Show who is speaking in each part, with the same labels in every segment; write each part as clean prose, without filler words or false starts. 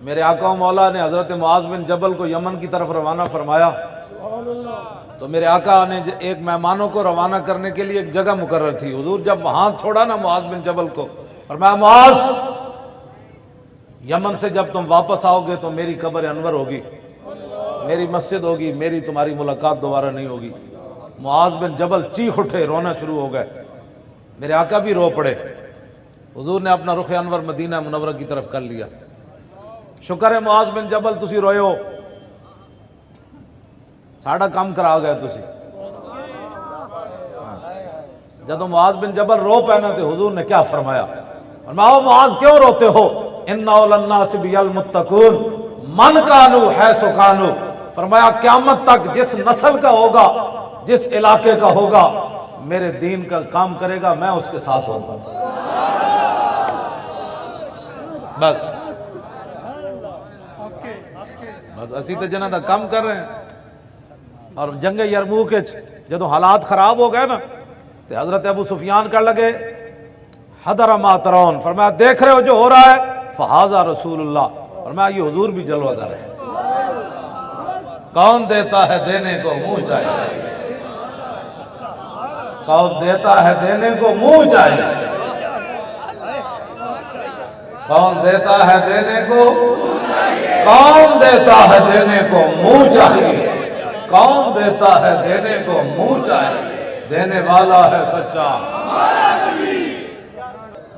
Speaker 1: میرے آقا و مولا نے حضرت معاذ بن جبل کو یمن کی طرف روانہ فرمایا تو میرے آقا نے ایک مہمانوں کو روانہ کرنے کے لیے ایک جگہ مقرر تھی. حضور جب وہاں چھوڑا نا معاذ بن جبل کو، فرمایا معاذ یمن سے جب تم واپس آؤ گے تو میری قبر انور ہوگی، میری مسجد ہوگی، میری تمہاری ملاقات دوبارہ نہیں ہوگی. معاذ بن جبل چیخ اٹھے، رونا شروع ہو گئے. میرے آقا بھی رو پڑے. حضور نے اپنا رخ انور مدینہ منورہ کی طرف کر لیا. شکر ہے معاذ بن جبل تسی روئے ہو، ساڑا کام کرا گئے تسی. جب معاذ بن جبل رو پہنا تھے حضور نے کیا فرمایا؟ فرمایا معاذ کیوں روتے ہو؟ ان اول الناس بی المتقون من کانو حیث کانو. فرمایا قیامت تک جس نسل کا ہوگا، جس علاقے کا ہوگا، میرے دین کا کام کرے گا، میں اس کے ساتھ ہوں گا. بس اسی تے جنہاں دا کام کر رہے ہیں. اور جنگ یرموک جدو حالات خراب ہو گئے نا تو حضرت ابو سفیان کر لگے حضر ما ترون. فرمایا دیکھ رہے ہو جو ہو رہا ہے، فہذا رسول اللہ. فرمایا یہ حضور بھی جلوہ گر ہے. کون دیتا ہے دینے کو منہ چاہیے، کون دیتا ہے دینے کو منہ چاہیے، کون دیتا ہے دینے کو، کون دیتا ہے دینے کو منہ چاہیے، کون دیتا ہے دینے کو منہ چاہیے. دینے والا ہے سچا.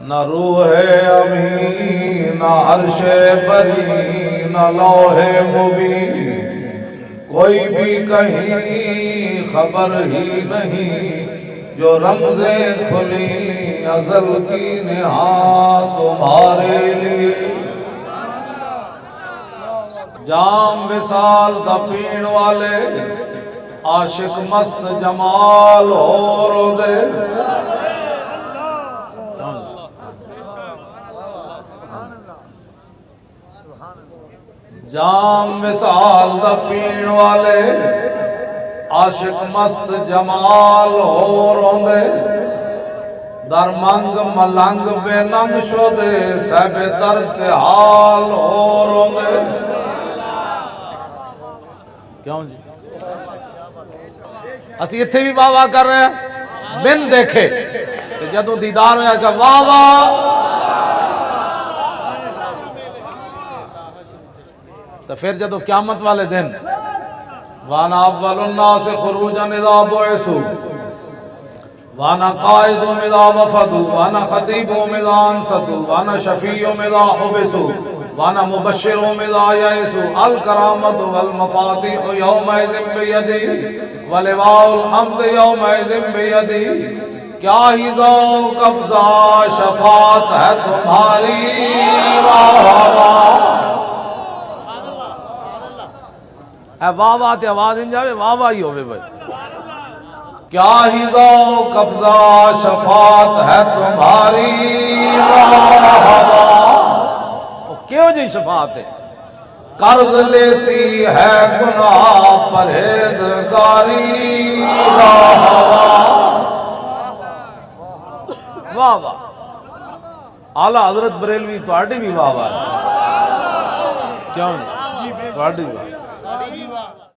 Speaker 1: نہ روح امین، نہ عرش بری، نہ لوح مبین، کوئی بھی کہیں خبر ہی نہیں. جو رمزیں کھلی ازل کی نہا تمہارے لیے. جام وصال دا پین والے عاشق مست جمال ہو رو دے. جام وصال دا پین والے عاشق مست جمال ہو روندے. در منگ ملنگ بے ننگ شدے سب درد حال ہو روندے. کیوں جی اسی اتھے بھی واہ واہ کر رہے ہیں بن دیکھے کہ جدوں دیدار ہویا کہ واہ واہ. تو پھر جدوں قیامت والے دن وانا اول الناس خروجا اذا بعثوا وانا قائد اذا وفدوا وانا خطیب اذا انصتوا وانا شفیع اذا حبسوا وانا مبشر اذا یئسوا. الکرامۃ والمفاتیح یومئذ بیدی ولواء الحمد یومئذ بیدی. کیا ہی ذوق افزا شفاعت ہے تمہاری. واہ واہ اے واہ واہ تے آواز ان جاوے واہ واہ ہی ہوئے بھائی. کیا ہی ذوق افزا شفاعت ہے تمہاری. واہ واہ کیوں جی شفاعت ہے؟ قرض لیتی ہے گناہ پرہیزگاری. واہ واہ واہ واہ. اعلیٰ حضرت بریلوی تواڈی بھی واہ واہ. کیوں جی تواڈی واہ.